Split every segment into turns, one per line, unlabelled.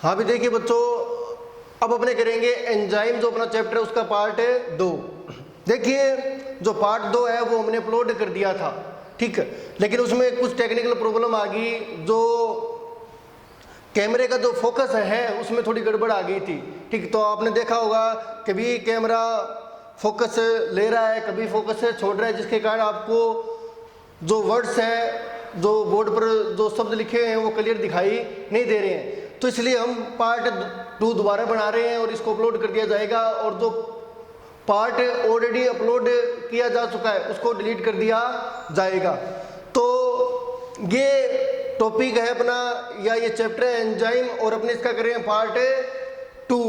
हाँ भी देखिए बच्चों, अब अपने करेंगे एंजाइम, जो अपना चैप्टर है उसका पार्ट 2। देखिए जो पार्ट 2 है वो हमने अपलोड कर दिया था, ठीक है, लेकिन उसमें कुछ टेक्निकल प्रॉब्लम आ गई, जो कैमरे का जो फोकस है उसमें थोड़ी गड़बड़ आ गई थी, ठीक। तो आपने देखा होगा कभी कैमरा फोकस ले रहा है, कभी फोकस छोड़ रहा है, जिसके कारण आपको जो वर्ड्स है, जो बोर्ड पर जो शब्द लिखे हैं वो क्लियर दिखाई नहीं दे रहे हैं। तो इसलिए हम पार्ट 2 दोबारा बना रहे हैं और इसको अपलोड कर दिया जाएगा, और जो पार्ट ऑलरेडी अपलोड किया जा चुका है उसको डिलीट कर दिया जाएगा। तो ये टॉपिक है अपना, या ये चैप्टर है एंजाइम, और अपने इसका करें पार्ट 2,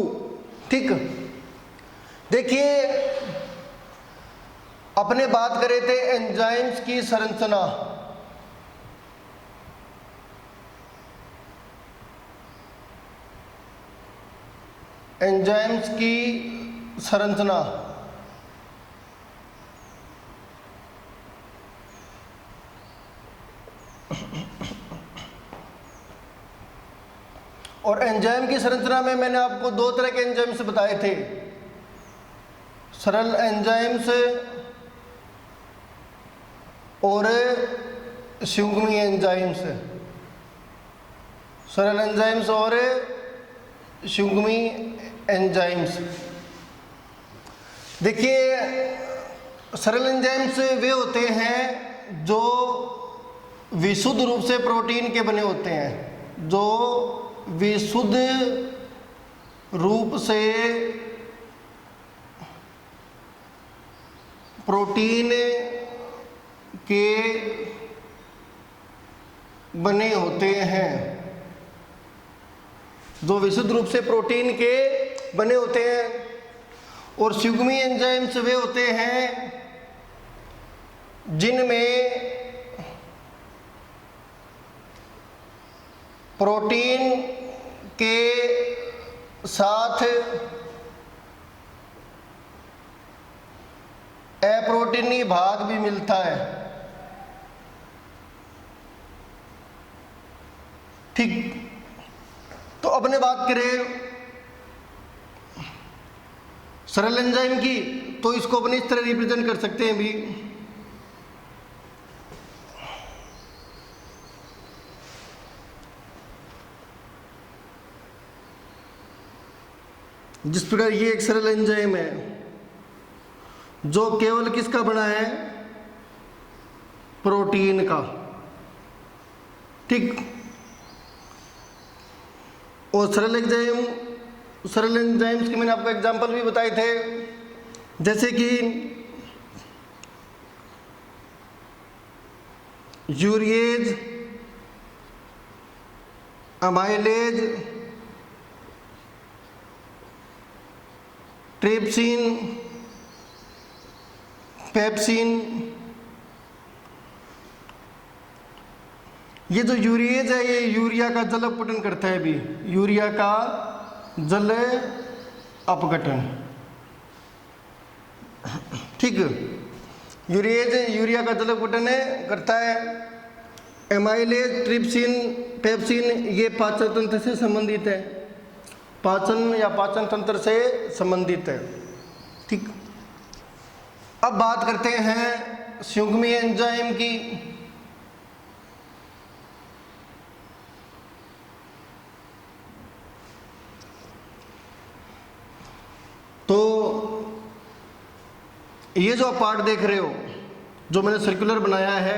ठीक। देखिए अपने बात करे थे एंजाइम्स की संरचना। एंजाइम्स की संरचना और एंजाइम की संरचना में मैंने आपको 2 तरह के एंजाइम्स बताए थे, सरल एंजाइम्स और सुगमी एंजाइम्स। सरल एंजाइम्स और सुगमी एंजाइम्स। देखिए सरल एंजाइम्स वे होते हैं जो विशुद्ध रूप से प्रोटीन के बने होते हैं, जो विशुद्ध रूप से प्रोटीन के बने होते हैं, जो विशुद्ध रूप से प्रोटीन के बने होते हैं। और सुगमी एंजाइम्स वे होते हैं जिनमें प्रोटीन के साथ अप्रोटीनी भाग भी मिलता है, ठीक। तो अपने बात करें सरल एंजाइम की, तो इसको अपने इस तरह रिप्रेजेंट कर सकते हैं भी, जिस प्रकार ये एक सरल एंजाइम है जो केवल किसका बना है, प्रोटीन का, ठीक। और सरल एंजाइम्स के मैंने आपको एग्जांपल भी बताए थे, जैसे कि यूरिएज, अमाइलेज, ट्रिप्सिन, पेप्सिन। ये जो यूरिएज है ये यूरिया का जल अपघटन करता है भी, यूरिया का जल अपघटन, ठीक। यूरिएज यूरिया का जल अपघटन करता है। एमाइलेज, ट्रिप्सिन, पेप्सिन ये पाचन तंत्र से संबंधित है, पाचन या पाचन तंत्र से संबंधित है, ठीक। अब बात करते हैं सुगमी एंजाइम की। तो ये जो आप पार्ट देख रहे हो, जो मैंने सर्कुलर बनाया है,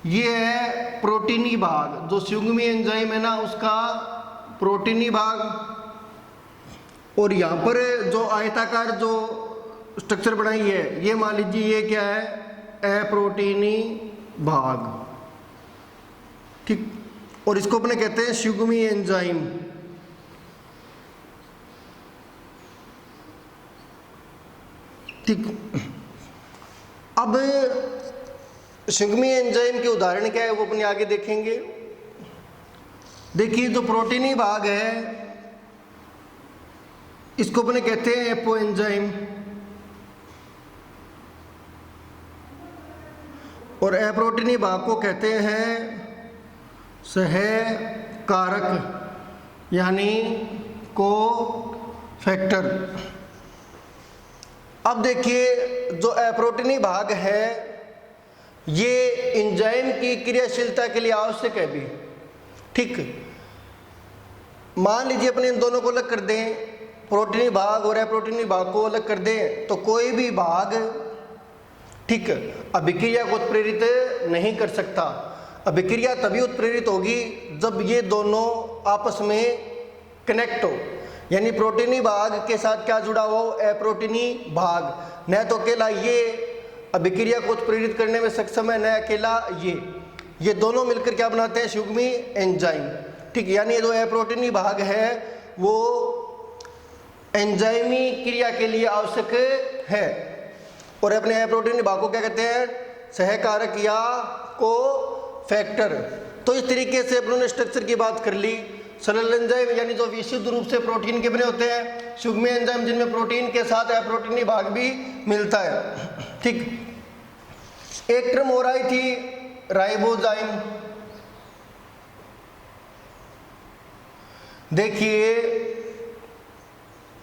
ये है प्रोटीनी भाग। जो सुगमी एंजाइम है ना उसका प्रोटीनी भाग, और यहाँ पर जो आयताकार जो स्ट्रक्चर बनाई है ये मान लीजिए ये क्या है, अप्रोटीनी भाग, ठीक। और इसको अपने कहते हैं सुगमी एंजाइम, ठीक। अब सुगमी एंजाइम के उदाहरण क्या है वो अपने आगे देखेंगे। देखिए जो प्रोटीनी भाग है इसको अपने कहते हैं एपो एंजाइम, और अप्रोटीनी भाग को कहते हैं सह कारक यानी को फैक्टर। अब देखिए जो अप्रोटीनी भाग है ये एंजाइम की क्रियाशीलता के लिए आवश्यक है भी, ठीक। मान लीजिए अपने इन दोनों को अलग कर दें, प्रोटीनी भाग और अप्रोटीनी भाग को अलग कर दें, तो कोई भी भाग, ठीक, अभिक्रिया को उत्प्रेरित नहीं कर सकता। अभिक्रिया तभी उत्प्रेरित होगी जब ये दोनों आपस में कनेक्ट हो, यानी प्रोटीनी भाग के साथ क्या जुड़ा हो, अप्रोटीनी भाग। न तो अकेला ये अभिक्रिया को उत्प्रेरित करने में सक्षम है, न अकेला ये दोनों मिलकर क्या बनाते हैं, सुगमी एंजाइम, ठीक। यानी ये जो अप्रोटीनी भाग है वो एंजाइमी क्रिया के लिए आवश्यक है। और अपने अप्रोटीनी भाग को क्या कहते हैं, सहकारक या को फैक्टर। तो इस तरीके से अपनों ने स्ट्रक्चर की बात कर ली। सरल एंजाइम यानी जो विशुद्ध रूप से प्रोटीन के बने होते हैं, सुगमी एंजाइम जिनमें प्रोटीन के साथ अप्रोटीनी भाग भी मिलता है, ठीक। एक टर्म हो रही थी राइबोजाइम। देखिए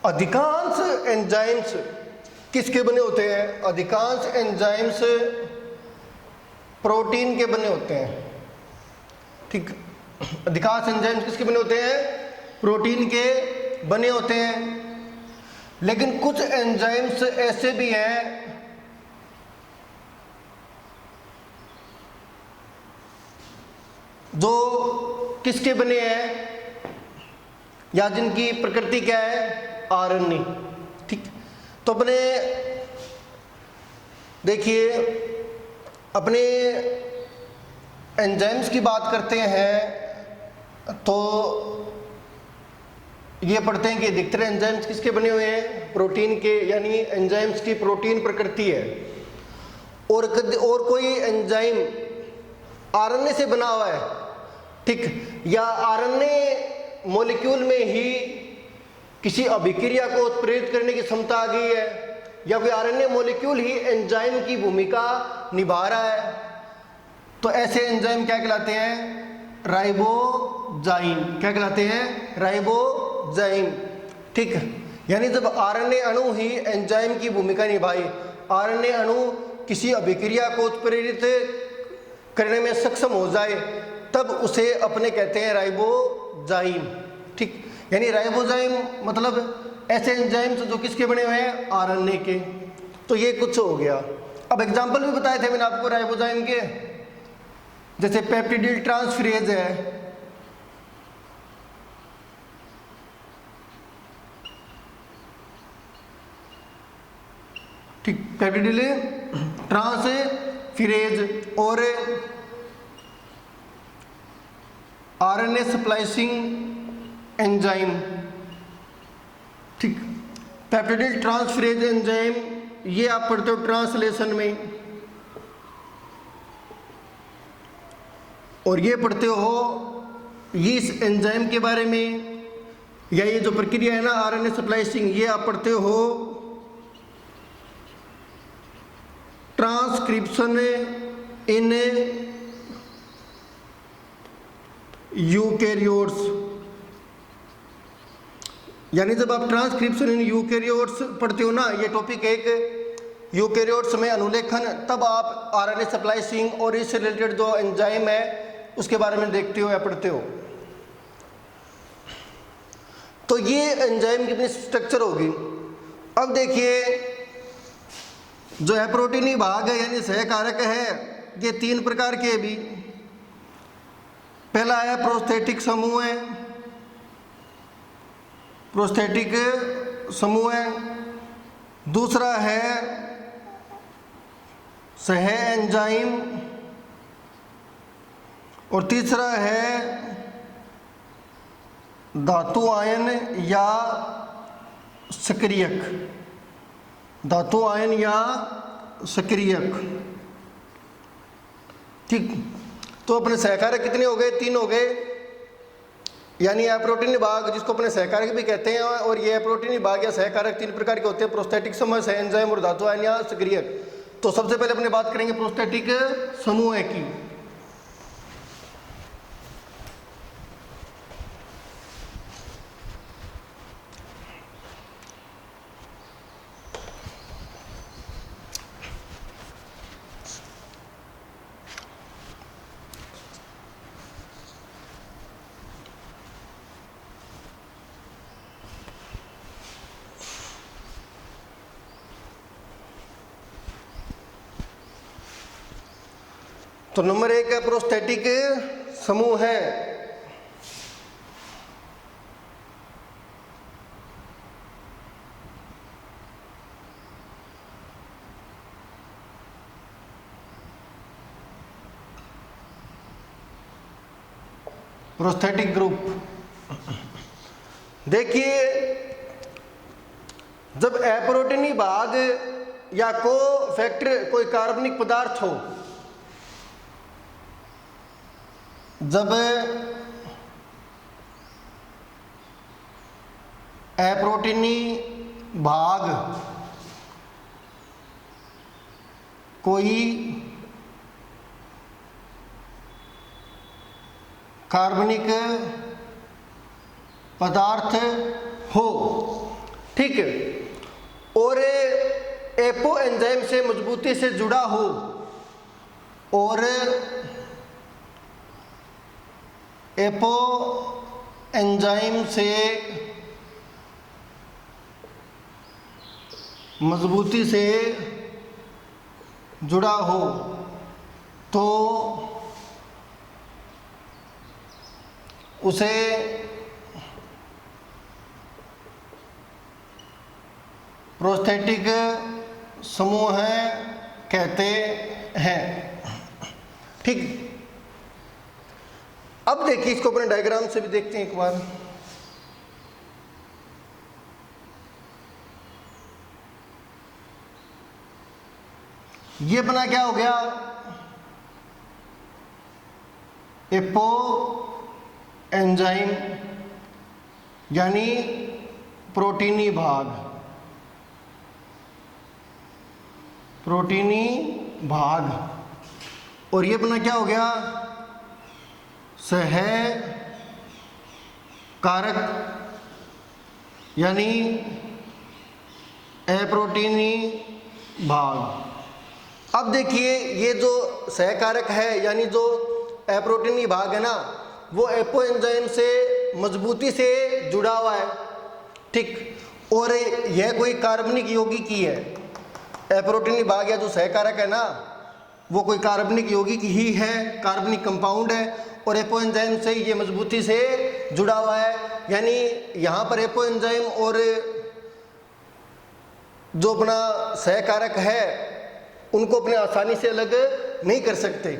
अधिकांश एंजाइम्स किसके बने होते हैं, अधिकांश एंजाइम्स प्रोटीन के बने होते हैं, ठीक। अधिकांश एंजाइम्स किसके बने होते हैं, प्रोटीन के बने होते हैं। लेकिन कुछ एंजाइम्स ऐसे भी हैं जो किसके बने हैं, या जिनकी प्रकृति क्या है, आरएनए, ठीक। तो अपने देखिए अपने एंजाइम्स की बात करते हैं तो ये पढ़ते हैं कि अधिकतर एंजाइम्स किसके बने हुए हैं, प्रोटीन के, यानी एंजाइम्स की प्रोटीन प्रकृति है। और कोई एंजाइम आरएनए से बना हुआ है, ठीक, या आरएनए मॉलिक्यूल में ही किसी अभिक्रिया को उत्प्रेरित करने की क्षमता आ गई है, या कोई आरएनए मॉलिक्यूल ही एंजाइम की भूमिका निभा रहा है, तो ऐसे एंजाइम क्या कहलाते हैं, राइबोजाइम। क्या कहलाते हैं, राइबोजाइम, ठीक। यानी जब आरएनए अणु ही एंजाइम की भूमिका निभाए, आरएनए अणु किसी अभिक्रिया को उत्प्रेरित करने में सक्षम हो जाए, तब उसे अपने कहते हैं राइबोजाइम, ठीक। यानी राइबोजाइम मतलब ऐसे एंजाइम्स जो किसके बने हुए हैं, आरएनए के। तो ये कुछ हो गया। अब एग्जांपल भी बताए थे मैंने आपको राइबोजाइम के, जैसे पेप्टिडिल ट्रांसफरेज है, ठीक, पेप्टिडिल ट्रांसफरेज और आरएनए स्प्लाइसिंग एंजाइम, ठीक। पेप्टिडिल ट्रांसफरेज एंजाइम ये आप पढ़ते हो ट्रांसलेशन में, और ये पढ़ते हो इस एंजाइम के बारे में, या ये जो प्रक्रिया है ना आरएनए स्प्लाइसिंग, ये आप पढ़ते हो ट्रांसक्रिप्शन इन यूकैरियोट्स। यानी जब आप ट्रांसक्रिप्शन इन यूकैरियोट्स पढ़ते हो ना, ये टॉपिक एक यूकैरियोट्स में अनुलेखन, तब आप आरएनए स्प्लाइसिंग और इससे रिलेटेड जो एंजाइम है उसके बारे में देखते हो या पढ़ते हो। तो ये एंजाइम की अपनी स्ट्रक्चर होगी। अब देखिए जो है प्रोटीनी भाग है यानी सहकारक है, ये तीन प्रकार के भी। पहला है प्रोस्थेटिक समूह है, प्रोस्थेटिक समूह है। दूसरा है सह एंजाइम, और तीसरा है धातु आयन या सक्रियक, धातु आयन या सक्रियक, ठीक। तो अपने सहकारक कितने हो गए, तीन हो गए, यानी अप्रोटीनी भाग जिसको अपने सहकारक भी कहते हैं, और ये अप्रोटीनी भाग या सहकारक तीन प्रकार के होते हैं, प्रोस्थेटिक समूह, सह एंजाइम और धातु आयन या सक्रियक। तो सबसे पहले अपने बात करेंगे प्रोस्थेटिक समूह की। तो नंबर 1 है प्रोस्थेटिक समूह है। Prosthetic group. देखिए, जब एप्रोटीनी भाग या को फैक्टर कोई कार्बनिक पदार्थ हो, जब एप्रोटीनी भाग कोई कार्बनिक पदार्थ हो, ठीक है, और एपो एंजाइम से मजबूती से जुड़ा हो और एपो एंजाइम से मजबूती से जुड़ा हो, तो उसे प्रोस्थेटिक समूह कहते हैं, ठीक। अब देखिए, इसको अपने डायग्राम से भी देखते हैं एक बार। ये अपना क्या हो गया, एपो एंजाइम यानी प्रोटीनी भाग, प्रोटीनी भाग, और ये अपना क्या हो गया, सह कारक यानी अप्रोटीनी भाग। अब देखिए, ये जो सहकारक है यानी जो अप्रोटीनी भाग है ना, वो एपो एंजाइम से मजबूती से जुड़ा हुआ है, ठीक, और यह कोई कार्बनिक यौगिकी है। अप्रोटीनी भाग या जो सहकारक है ना, वो कोई कार्बनिक यौगिक ही है, कार्बनिक कंपाउंड है, और एपो एंजाइम से ये मजबूती से जुड़ा हुआ है। यानी यहाँ पर एपो एंजाइम और जो अपना सहकारक है उनको अपने आसानी से अलग नहीं कर सकते।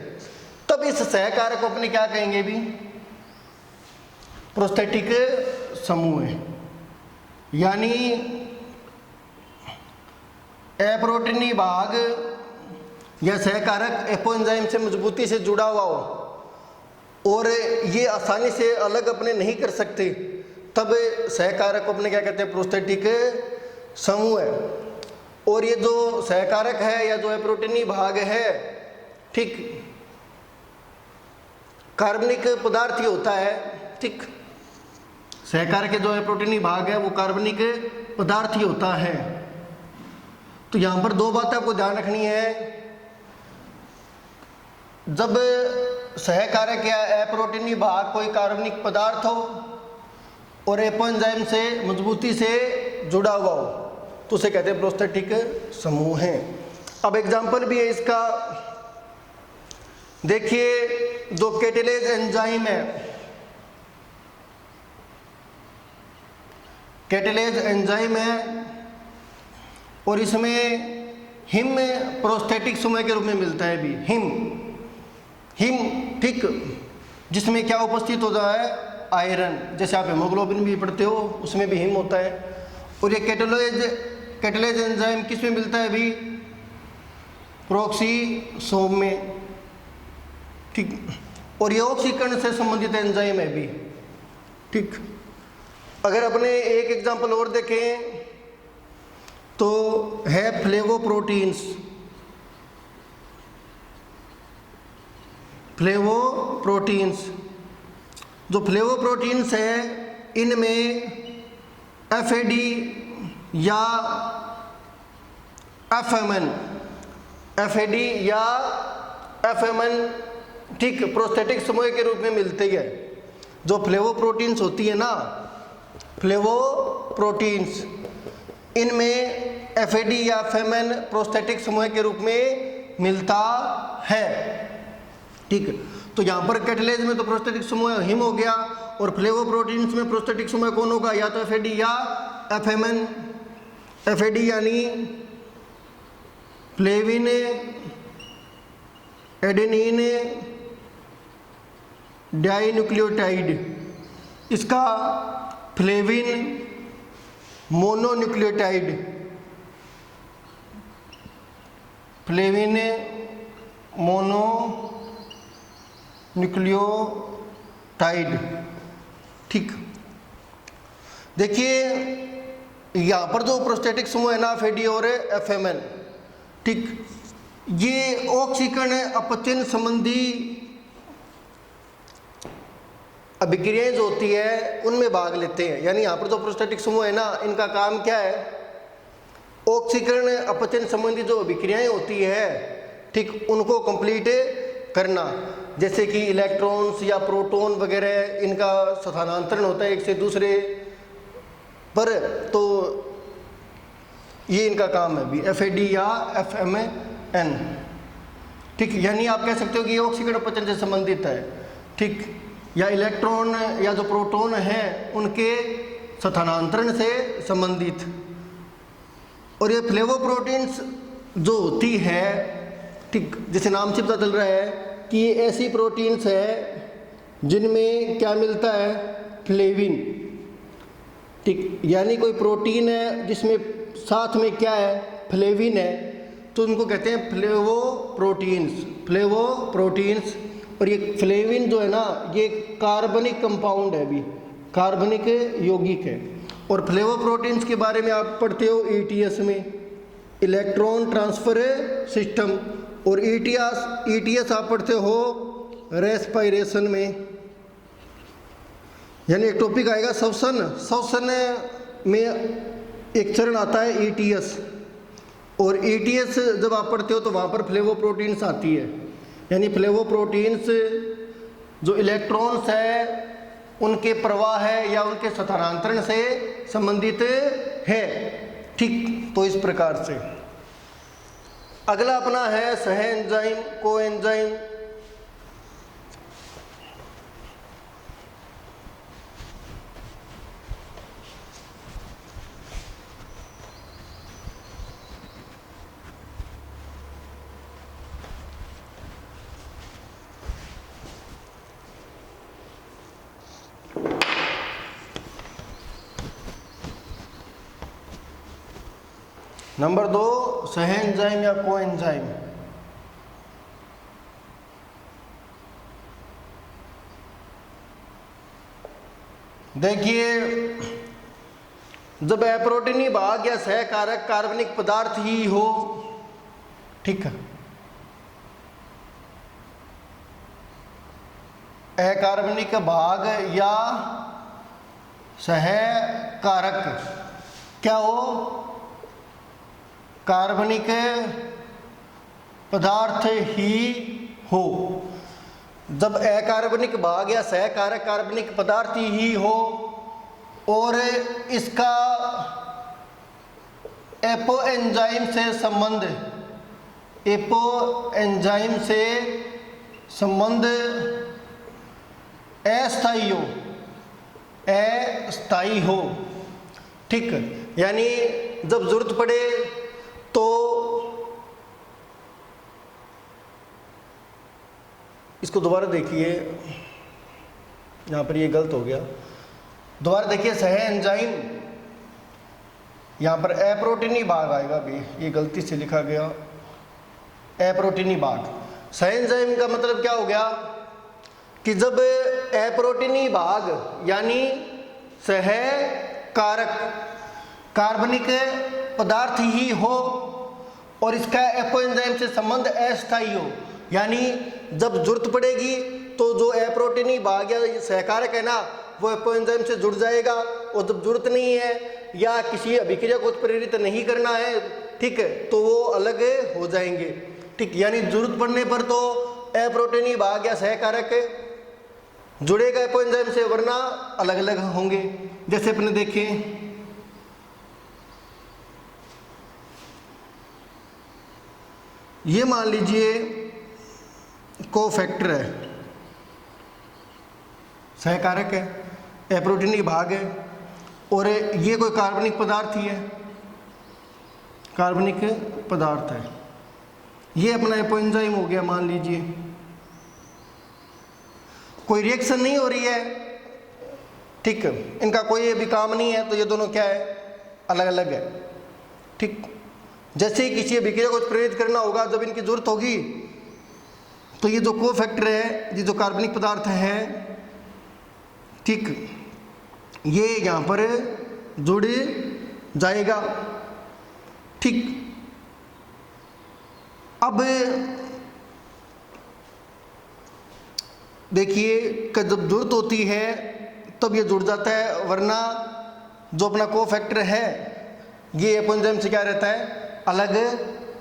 तब इस सहकारक को अपने क्या कहेंगे भी, प्रोस्थेटिक समूह है। यानी अप्रोटीनी भाग या सहकारक एपो एंजाइम से मजबूती से जुड़ा हुआ हो और ये आसानी से अलग अपने नहीं कर सकते, तब सहकारक को अपने क्या कहते हैं, प्रोस्थेटिक समूह है। और ये जो सहकारक है या जो अप्रोटीनी भाग है, ठीक, कार्बनिक पदार्थ ही होता है, ठीक। सहकारक के जो अप्रोटीनी भाग है वो कार्बनिक पदार्थ ही होता है। तो यहाँ पर दो बातें आपको ध्यान रखनी है। जब सहकारक या अप्रोटीनी भाग कोई कार्बनिक पदार्थ हो और एपो एंजाइम से मजबूती से जुड़ा हुआ हो, तो उसे कहते हैं प्रोस्थेटिक समूह है। अब एग्जाम्पल भी है इसका। देखिए, जो कैटेलेज एंजाइम है, कैटेलेज एंजाइम है और इसमें हिम प्रोस्थेटिक समूह के रूप में मिलता है भी, हिम, ठीक, जिसमें क्या उपस्थित होता है, आयरन। जैसे आप हेमोग्लोबिन भी पढ़ते हो, उसमें भी हिम होता है। और ये कैटेलेज एंजाइम किस में मिलता है भी, प्रोक्सीसोम में, ठीक। और ये ऑक्सीकरण से संबंधित एंजाइम है भी, ठीक। अगर अपने एक एग्जांपल और देखें तो है फ्लेवोप्रोटीन्स। फ्लेवोप्रोटीन्स, जो फ्लेवोप्रोटीन्स है, इनमें एफएडी या एफएमएन, एफएडी या एफएमएन, ठीक, प्रोस्थेटिक समूह के रूप में मिलती है। जो फ्लेवोप्रोटीन्स होती है ना, फ्लेवोप्रोटीन्स, इनमें एफएडी या एफएमएन प्रोस्थेटिक समूह के रूप में मिलता है, ठीक। तो यहाँ पर कैटलेज में तो प्रोस्थेटिक समूह हिम हो गया, और फ्लेवोप्रोटीन्स में प्रोस्थेटिक समूह कौन होगा, या तो एफएडी या एफएमएन। एफएडी यानी फ्लेविन, एडेनिन, डाइन्यूक्लियोटाइड। इसका फ्लेविन मोनोन्यूक्लियोटाइड, फ्लेविन मोनोन्यूक्लियोटाइड। ठीक। देखिए यहाँ पर जो प्रोस्थेटिक समूह है ना, एफएडी और एफएमएन, ठीक, ये ऑक्सीकरण अपचयन संबंधी अभिक्रियाएं जो होती है उनमें भाग लेते हैं। यानी यहाँ पर जो प्रोस्थेटिक समूह है ना, इनका काम क्या है, ऑक्सीकरण अपचयन संबंधी जो अभिक्रियाएं होती है, ठीक, उनको कंप्लीट करना। जैसे कि इलेक्ट्रॉन्स या प्रोटॉन वगैरह, इनका स्थानांतरण होता है एक से दूसरे पर, तो ये इनका काम है भी, एफएडी या एफएमएन। ठीक। यानी आप कह सकते हो कि ये ऑक्सीकरण अपचयन से संबंधित है। ठीक। या इलेक्ट्रॉन या जो प्रोटॉन है उनके स्थानांतरण से संबंधित। और ये फ्लेवोप्रोटीन्स जो होती है, ठीक, जैसे नाम से पता चल रहा है कि ये ऐसी प्रोटीन्स है जिनमें क्या मिलता है, फ्लेविन। ठीक। यानी कोई प्रोटीन है जिसमें साथ में क्या है, फ्लेविन है, तो उनको कहते हैं फ्लेवोप्रोटीन्स। फ्लेवोप्रोटीन्स। और ये फ्लेविन जो है ना, ये कार्बनिक कंपाउंड है भी, कार्बनिक यौगिक है। और फ्लेवोप्रोटीन्स के बारे में आप पढ़ते हो ईटीएस में, इलेक्ट्रॉन ट्रांसफर सिस्टम। और ईटीएस आप पढ़ते हो रेस्पिरेशन में। यानी एक टॉपिक आएगा श्वसन में एक चरण आता है ईटीएस। और ईटीएस जब आप पढ़ते हो तो वहाँ पर फ्लेवोप्रोटीन्स आती है। यानी फ्लेवोप्रोटीन्स जो इलेक्ट्रॉन्स है उनके प्रवाह है या उनके स्थानांतरण से संबंधित है। ठीक। तो इस प्रकार से अगला अपना है सह एंजाइम, को एंजाइम। नंबर 2 सह एंजाइम या को एंजाइम। देखिए जब अप्रोटीनी भाग या सहकारक कार्बनिक पदार्थ ही हो, ठीक है, अकार्बनिक भाग या सहकारक क्या हो, कार्बनिक पदार्थ ही हो। जब अकार्बनिक भाग या सहकारक कार्बनिक पदार्थ ही हो और इसका एपो एंजाइम से संबंध, एपो एंजाइम से संबंध अस्थायी हो, अस्थायी हो, ठीक। यानी जब जरूरत पड़े तो इसको दोबारा देखिए, यहाँ पर ये गलत हो गया, दोबारा देखिए सह एंजाइम, यहाँ पर अप्रोटीनी भाग आएगा भी, ये गलती से लिखा गया अप्रोटीनी भाग। सह एंजाइम का मतलब क्या हो गया कि जब अप्रोटीनी भाग यानी सह कारक कार्बनिक पदार्थ ही हो और इसका एपो एंजाइम से संबंध अस्थायी हो, यानी जब जरूरत पड़ेगी तो जो अप्रोटीनी भाग या सहकारक है ना वो एपो एंजाइम से जुड़ जाएगा, और जब जरूरत नहीं है या किसी अभिक्रिया को उत्प्रेरित नहीं करना है, ठीक है, तो वो अलग हो जाएंगे, ठीक। यानी जरूरत पड़ने पर तो अप्रोटीनी भाग या सहकारक जुड़ेगा एपो एंजाइम से, वरना अलग अलग होंगे। जैसे अपने देखें ये मान लीजिए कोफैक्टर है, सहकारक है, एप्रोटीनिक भाग है, और ये कोई कार्बनिक पदार्थ ही है, कार्बनिक पदार्थ है। ये अपना एपोएंजाइम हो गया मान लीजिए। कोई रिएक्शन नहीं हो रही है, ठीक, इनका कोई भी काम नहीं है, तो ये दोनों क्या है, अलग अलग है। ठीक, जैसे ही किसी अभिक्रिया को प्रेरित करना होगा, जब इनकी जरूरत होगी, तो ये जो कोफैक्टर है, ये जो कार्बनिक पदार्थ है, ठीक, ये यहाँ पर जुड़ जाएगा। ठीक, अब देखिए कि जब जरूरत होती है तब ये जुड़ जाता है, वरना जो अपना कोफैक्टर है ये एपोएंजाइम से क्या रहता है, अलग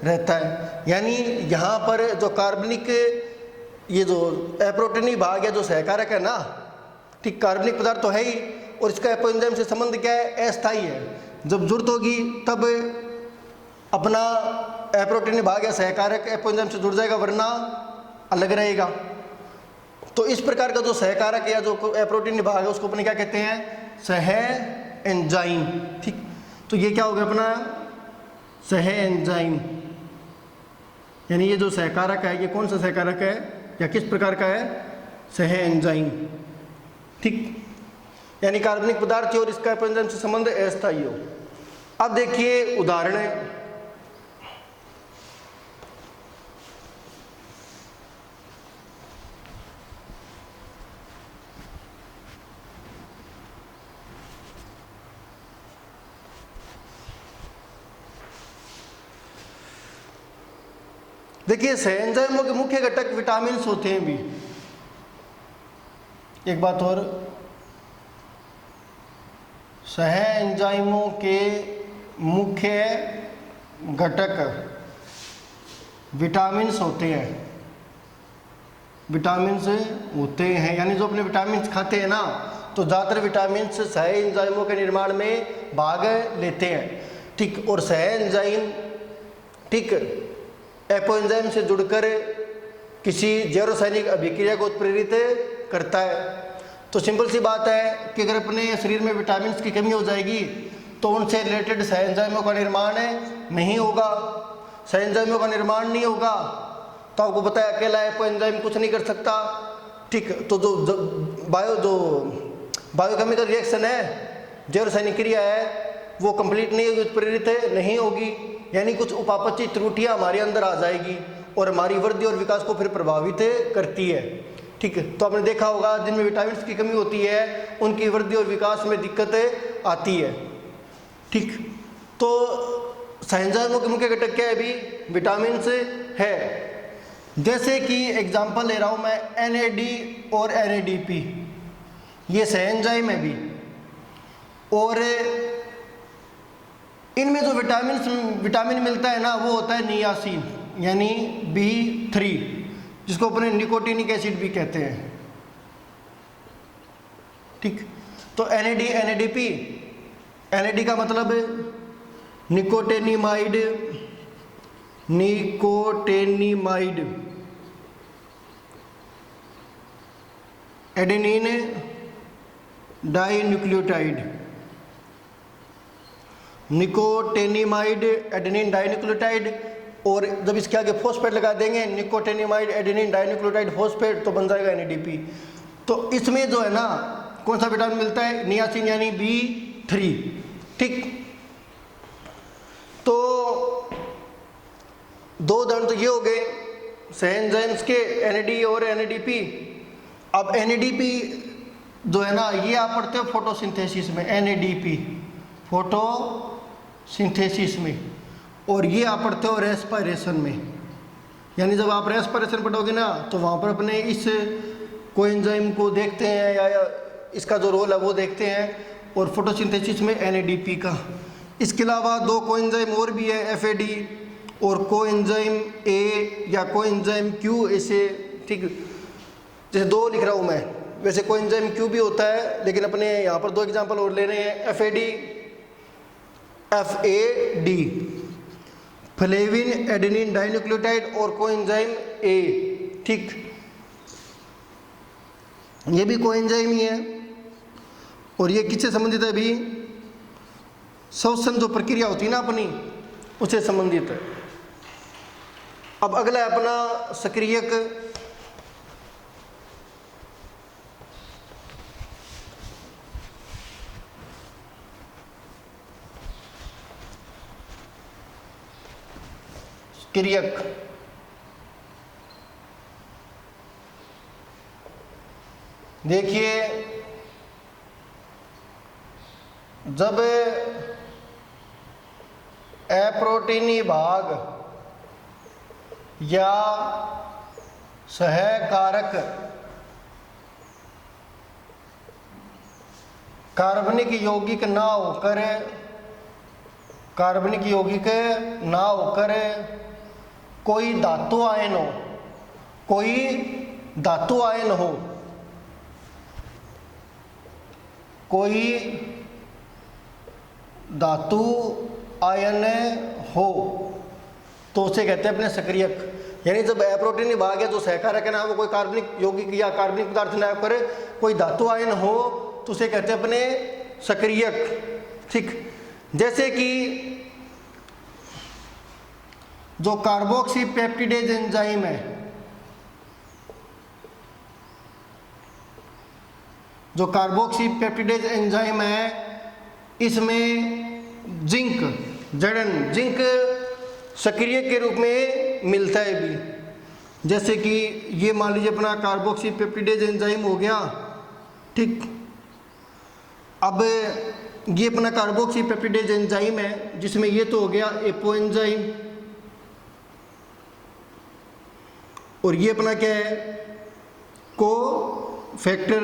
रहता है। यानी यहाँ पर जो कार्बनिक, ये जो एप्रोटीनिक भाग है, जो सहकारक है ना, ठीक, कार्बनिक पदार्थ तो है ही, और इसका एपोएंजाइम से संबंध क्या है, अस्थायी है। जब जरूरत होगी तब अपना एप्रोटीनिक भाग या सहकारक एपोएंजाइम से जुड़ जाएगा, वरना अलग रहेगा। तो इस प्रकार का जो सहकारक या जो एप्रोटीनिक भाग है उसको अपने क्या कहते हैं, सह एंजाइम। ठीक, तो ये क्या हो गया अपना सह एंजाइम। यानी ये जो सहकारक है, ये कौन सा सहकारक है या किस प्रकार का है, सह एंजाइम। ठीक, यानी कार्बनिक पदार्थ और इसका एपोएंजाइम से संबंध अस्थायी हो। अब देखिए उदाहरण है, देखिए सहएंजाइमों के मुख्य घटक विटामिन होते हैं भी। एक बात और, सहएंजाइमों के मुख्य घटक विटामिन होते हैं, विटामिन होते हैं। यानी जो अपने विटामिन खाते हैं ना, तो ज़्यादातर विटामिन सहएंजाइमों के निर्माण में भाग लेते हैं। ठीक, और सहएंजाइम, ठीक, एपोएंजाइम से जुड़कर किसी जैव रासायनिक अभिक्रिया को उत्प्रेरित करता है। तो सिंपल सी बात है कि अगर अपने शरीर में विटामिन की कमी हो जाएगी तो उनसे रिलेटेड सहएंजाइमों का निर्माण नहीं होगा। सहएंजाइमों का निर्माण नहीं होगा तो आपको पता है अकेला एपोएंजाइम कुछ नहीं कर सकता। ठीक, तो जो बायोकेमिकल रिएक्शन है, जैव रासायनिक क्रिया है, वो कंप्लीट नहीं होगी, उत्प्रेरित नहीं होगी। यानी कुछ उपापचय त्रुटियां हमारे अंदर आ जाएगी और हमारी वृद्धि और विकास को फिर प्रभावित करती है। ठीक है, तो आपने देखा होगा जिनमें विटामिन की कमी होती है उनकी वृद्धि और विकास में दिक्कत आती है। ठीक, तो सहएंजाइमों के मुख्य घटक क्या है भी, विटामिन है। जैसे कि एग्जांपल ले रहा हूं मैं, NAD और NADP, ये सहएंजाइम है भी, और इनमें जो विटामिन मिलता है ना वो होता है नियासिन, यानी B3, जिसको अपने निकोटिनिक एसिड भी कहते हैं। ठीक, तो NAD NADP, NAD का मतलब निकोटेनिमाइड, एडेनिन डाइन्यूक्लियोटाइड, निकोटेनिमाइड एडेनिन डाइन्यूक्लियोटाइड, और जब इसके आगे फॉस्फेट लगा देंगे निकोटेनिमाइड एडेनिन डाइन्यूक्लियोटाइड फॉस्फेट, तो बन जाएगा NADP। तो इसमें जो है ना कौन सा विटामिन मिलता है, नियासिन यानी B3। ठीक, तो दो उदाहरण तो ये हो गए सहएंजाइम्स के, NAD और NADP। अब NADP जो है ना ये आप पढ़ते हो फोटोसिंथेसिस में, NADP फोटोसिंथेसिस में, और ये आप पढ़ते हो रेस्पिरेशन में। यानी जब आप रेस्पिरेशन पढ़ोगे ना तो वहाँ पर अपने इस कोएंजाइम को देखते हैं या इसका जो रोल है वो देखते हैं, और फोटोसिंथेसिस में NADP का। इसके अलावा दो कोएंजाइम और भी है, FAD और कोएंजाइम A या कोएंजाइम Q, ऐसे। ठीक, जैसे दो लिख रहा हूँ मैं, वैसे कोएंजाइम Q भी होता है, लेकिन अपने यहाँ पर दो एग्जाम्पल और ले रहे हैं, FAD फ्लेविन एडेनिन डाइन्यूक्लियोटाइड और कोएंजाइम A। ठीक, ये भी कोएंजाइम ही है। और ये किससे संबंधित है? अभी श्वसन जो प्रक्रिया होती है ना अपनी, उससे संबंधित है। अब अगला है अपना सक्रियक। सक्रियक देखिए, जब अप्रोटीनी भाग या सहकारक कार्बनिक यौगिक ना होकर कोई धातु आयन हो, कोई धातु आयन हो, कोई धातु आयन हो, तो उसे कहते हैं अपने सक्रियक। यानी जब अप्रोटीनी भाग है जो सहकारक है ना, वो कोई कार्बनिक यौगिक या कार्बनिक पदार्थ ना पर कोई धातु आयन हो, तो उसे कहते हैं अपने सक्रियक। ठीक, जैसे कि जो कार्बोक्सी पेप्टिडेज एंजाइम है, जो कार्बोक्सी पेप्टिडेज एंजाइम है, इसमें जिंक, जड़न जिंक सक्रिय के रूप में मिलता है भी। जैसे कि ये मान लीजिए अपना कार्बोक्सी पेप्टिडेज एंजाइम हो गया। ठीक, अब ये अपना कार्बोक्सी पेप्टिडेज एंजाइम है, जिसमें ये तो हो गया एपो एंजाइम, और ये अपना क्या है? को फैक्टर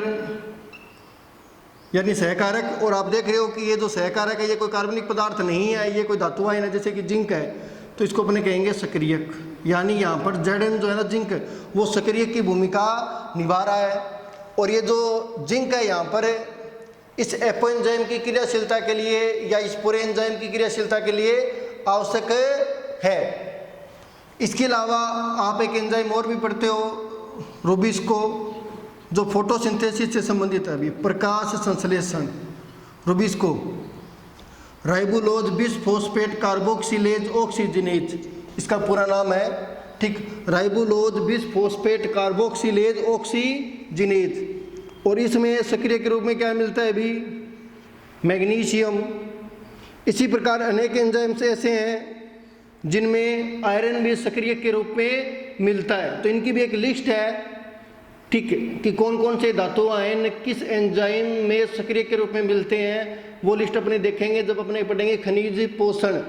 यानी सहकारक। और आप देख रहे हो कि ये जो सहकारक है ये कोई कार्बनिक पदार्थ नहीं है, ये कोई धातु आयन है जैसे कि जिंक है, तो इसको अपने कहेंगे सक्रियक। यानी यहाँ पर Zn जो है ना जिंक, वो सक्रियक की भूमिका निभा रहा है। और ये जो जिंक है यहाँ पर इस एपो एंजाइम की क्रियाशीलता के लिए या इस पूरे एंजाइम की क्रियाशीलता के लिए आवश्यक है। इसके अलावा आप एक एंजाइम और भी पढ़ते हो, रूबिस्को, जो फोटोसिंथेसिस से संबंधित है, अभी प्रकाश संश्लेषण। रूबिस्को राइबोलोज बिसफॉस्फेट कार्बोक्सिलेज ऑक्सीजनेज, इसका पूरा नाम है। ठीक, राइबोलोज बिसफॉस्फेट कार्बोक्सिलेज ऑक्सीजनेज। और इसमें सक्रिय के रूप में क्या मिलता है अभी? मैग्नीशियम। इसी प्रकार अनेक एंजाइम्स ऐसे हैं जिनमें आयरन भी सक्रिय के रूप में मिलता है, तो इनकी भी एक लिस्ट है। ठीक है, कि कौन कौन से धातु आयन किस एंजाइम में सक्रिय के रूप में मिलते हैं, वो लिस्ट अपने देखेंगे जब अपने पढ़ेंगे खनिज पोषण।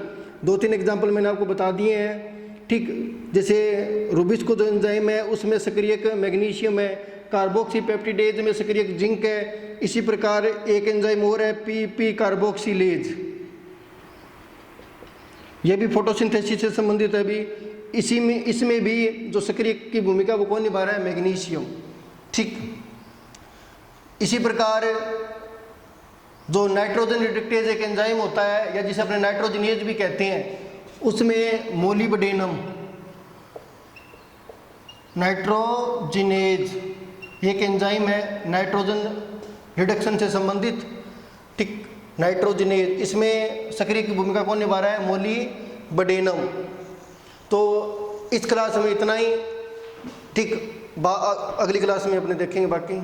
2-3 एग्जाम्पल मैंने आपको बता दिए हैं। ठीक, जैसे रूबिस्को जो एंजाइम है उसमें सक्रियक मैग्नीशियम है, कार्बोक्सी पेप्टिडेज में सक्रियक जिंक है। इसी प्रकार एक एंजाइम और है PP कार्बोक्सिलेज, यह भी फोटोसिंथेसिस से संबंधित है। भी इसमें भी जो सक्रिय की भूमिका वो कौन निभा रहा है? मैग्नीशियम। ठीक, इसी प्रकार जो नाइट्रोजन रिडक्टेज एक एंजाइम होता है, या जिसे अपने नाइट्रोजनेज भी कहते हैं, उसमें मोलिब्डेनम, नाइट्रोजनेज एक एंजाइम है नाइट्रोजन रिडक्शन से संबंधित। ठीक, नाइट्रोजनेज, इसमें सक्रिय की भूमिका कौन निभा रहा है? मोलिब्डेनम। तो इस क्लास में इतना ही। ठीक, अगली क्लास में अपने देखेंगे बाकी।